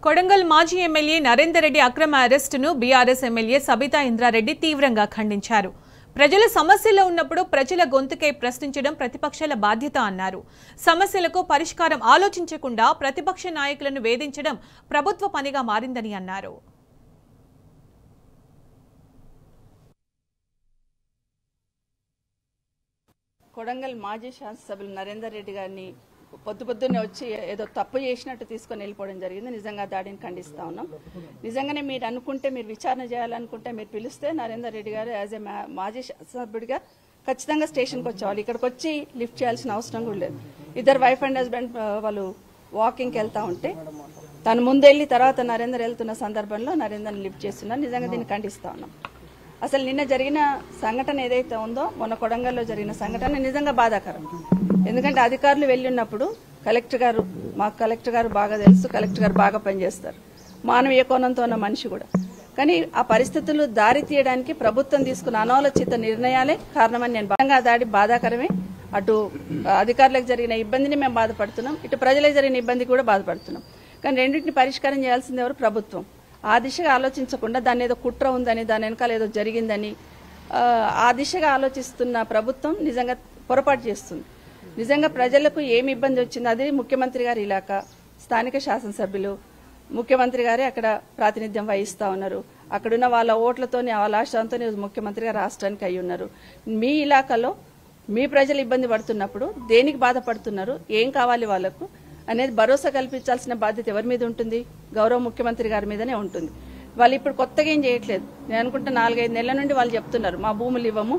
కొడంగల్ మాజీ ఎమ్మెల్యే నరేందర్ రెడ్డి అక్రమ అరెస్టును బీఆర్ఎస్ ఎమ్మెల్యే సబితా ఇంద్రారెడ్డి తీవ్రంగా ఖండించారు. ప్రజల సమస్యల్లో ఉన్నప్పుడు ప్రజల గొంతుకై ప్రశ్నించడం ప్రతిపక్షాల బాధ్యత అన్నారు. సమస్యలకు పరిష్కారం ఆలోచించకుండా ప్రతిపక్ష నాయకులను వేధించడం ప్రభుత్వ పనిగా మారిందని అన్నారు. కొడంగల్ మాజీ శాసనసభ్యులు నరేందర్ రెడ్డి గారిని పొద్దున్నే వచ్చి ఏదో తప్పు చేసినట్టు తీసుకొని వెళ్ళిపోవడం జరిగింది. నిజంగా దాడిని ఖండిస్తా ఉన్నాం. నిజంగానే మీరు అనుకుంటే, మీరు విచారణ చేయాలనుకుంటే మీరు పిలిస్తే నరేందర్ రెడ్డి గారు యాజ్ ఏ మాజీ శాసనసభ్యుడిగా ఖచ్చితంగా స్టేషన్కి వచ్చేవాళ్ళు. ఇక్కడికి వచ్చి లిఫ్ట్ చేయాల్సిన అవసరం కూడా లేదు. ఇద్దరు వైఫ్ అండ్ హస్బెండ్ వాళ్ళు వాకింగ్కి వెళ్తా ఉంటే తను ముందెళ్ళి తర్వాత నరేందర్ వెళ్తున్న సందర్భంలో నరేందర్ని లిఫ్ట్ చేస్తున్నారు. నిజంగా దీన్ని ఖండిస్తా ఉన్నాం. అసలు నిన్న జరిగిన సంఘటన ఏదైతే ఉందో, మొన్న కొడంగల్లో జరిగిన సంఘటన నిజంగా బాధాకరం. ఎందుకంటే అధికారులు వెళ్ళి ఉన్నప్పుడు మాకు కలెక్టర్ గారు బాగా తెలుసు, కలెక్టర్ గారు బాగా పనిచేస్తారు, మానవీయ కోణంతో ఉన్న మనిషి కూడా. కానీ ఆ పరిస్థితులు దారి తీయడానికి ప్రభుత్వం తీసుకున్న అనాలోచిత నిర్ణయాలే కారణమని నేను బాగా దాడి బాధాకరమే. అటు అధికారులకు జరిగిన ఇబ్బందిని మేము బాధపడుతున్నాం, ఇటు ప్రజలకు జరిగిన ఇబ్బంది కూడా బాధపడుతున్నాం. కానీ రెండింటిని పరిష్కారం చేయాల్సింది ఎవరు? ప్రభుత్వం. ఆ దిశగా ఆలోచించకుండా దాన్ని ఏదో కుట్ర ఉందని, దాని వెనకాల ఏదో జరిగిందని ఆ దిశగా ఆలోచిస్తున్న ప్రభుత్వం నిజంగా పొరపాటు చేస్తుంది. నిజంగా ప్రజలకు ఏమి ఇబ్బంది వచ్చిందో అది ముఖ్యమంత్రి గారి ఇలాకా, స్థానిక శాసనసభ్యులు, ముఖ్యమంత్రి గారే అక్కడ ప్రాతినిధ్యం వహిస్తా ఉన్నారు. అక్కడున్న వాళ్ళ ఓట్లతోని వాళ్ళ ఆశ్రయంతో ముఖ్యమంత్రిగా రాష్ట్రానికి అయి ఉన్నారు. మీ ఇలాకాలో మీ ప్రజలు ఇబ్బంది పడుతున్నప్పుడు దేనికి బాధపడుతున్నారు, ఏం కావాలి వాళ్లకు అనేది భరోసా కల్పించాల్సిన బాధ్యత ఎవరి మీద ఉంటుంది? గౌరవ ముఖ్యమంత్రి గారి మీదనే ఉంటుంది. వాళ్ళు ఇప్పుడు కొత్తగా ఏం చేయట్లేదు. నేను అనుకుంటా 4-5 నెలల నుండి వాళ్ళు చెప్తున్నారు, మా భూములు ఇవ్వము,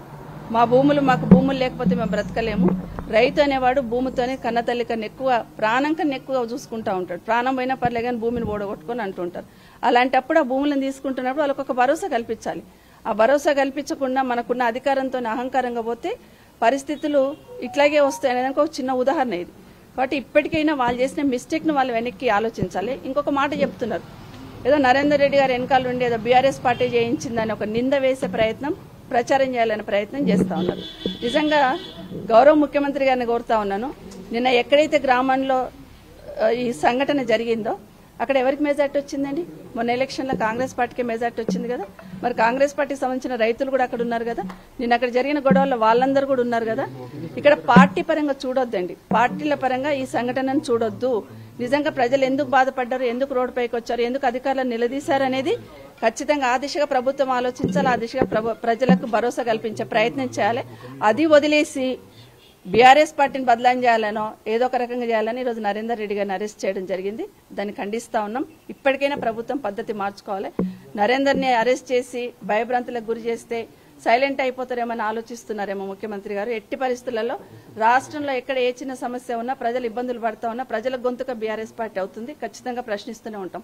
మాకు భూములు లేకపోతే మేము బ్రతకలేము. రైతు అనేవాడు భూమితోనే కన్నతల్లి కన్నా ఎక్కువ, ప్రాణం కన్నా ఎక్కువ చూసుకుంటా ఉంటాడు. ప్రాణం పోయినా పర్లే కానీ భూమిని ఓడగొట్టుకొని అంటుంటారు. అలాంటప్పుడు ఆ భూములను తీసుకుంటున్నప్పుడు వాళ్ళకు ఒక భరోసా కల్పించాలి. ఆ భరోసా కల్పించకుండా మనకున్న అధికారంతో అహంకారంగా పోతే పరిస్థితులు ఇట్లాగే వస్తాయనే ఒక చిన్న ఉదాహరణ ఇది. కాబట్టి ఇప్పటికైనా వాళ్ళు చేసిన మిస్టేక్ను వాళ్ళు వెనక్కి ఆలోచించాలి. ఇంకొక మాట చెప్తున్నారు, ఏదో నరేందర్ రెడ్డి గారు వెనకాల నుండి ఏదో బీఆర్ఎస్ పార్టీ చేయించిందని ఒక నింద వేసే ప్రయత్నం, ప్రచారం చేయాలనే ప్రయత్నం చేస్తా ఉన్నారు. నిజంగా గౌరవ ముఖ్యమంత్రి గారిని కోరుతా ఉన్నాను, నిన్న ఎక్కడైతే గ్రామంలో ఈ సంఘటన జరిగిందో అక్కడ ఎవరికి మెజార్టీ వచ్చిందండి? మొన్న ఎలక్షన్లో కాంగ్రెస్ పార్టీకి మెజార్టీ వచ్చింది కదా. మరి కాంగ్రెస్ పార్టీకి సంబంధించిన రైతులు కూడా అక్కడ ఉన్నారు కదా. నిన్న అక్కడ జరిగిన గొడవల్లో వాళ్ళందరూ కూడా ఉన్నారు కదా. ఇక్కడ పార్టీ పరంగా చూడొద్దండి, పార్టీల పరంగా ఈ సంఘటనను చూడొద్దు. నిజంగా ప్రజలు ఎందుకు బాధపడ్డారు, ఎందుకు రోడ్డు పైకి వచ్చారు, ఎందుకు అధికారులను నిలదీశారు అనేది ఖచ్చితంగా ఆ దిశగా ప్రభుత్వం ఆలోచించాలి. ఆ దిశగా ప్రజలకు భరోసా కల్పించే ప్రయత్నం చేయాలి. అది వదిలేసి బీఆర్ఎస్ పార్టీని బదలాం చేయాలనో ఏదో ఒక రకంగా చేయాలని ఈరోజు నరేందర్ రెడ్డి గారిని అరెస్ట్ చేయడం జరిగింది. దాన్ని ఖండిస్తా ఉన్నాం. ఇప్పటికైనా ప్రభుత్వం పద్ధతి మార్చుకోవాలి. నరేందర్ని అరెస్ట్ చేసి భయభ్రాంతులకు గురి చేస్తే సైలెంట్ అయిపోతారేమని ఆలోచిస్తున్నారేమో ముఖ్యమంత్రి గారు. ఎట్టి పరిస్థితులలో రాష్ట్రంలో ఎక్కడ ఏ చిన్న సమస్య ఉన్నా, ప్రజలు ఇబ్బందులు పడతా ఉన్నా ప్రజల గొంతుక బీఆర్ఎస్ పార్టీ అవుతుంది. ఖచ్చితంగా ప్రశ్నిస్తూనే ఉంటాం.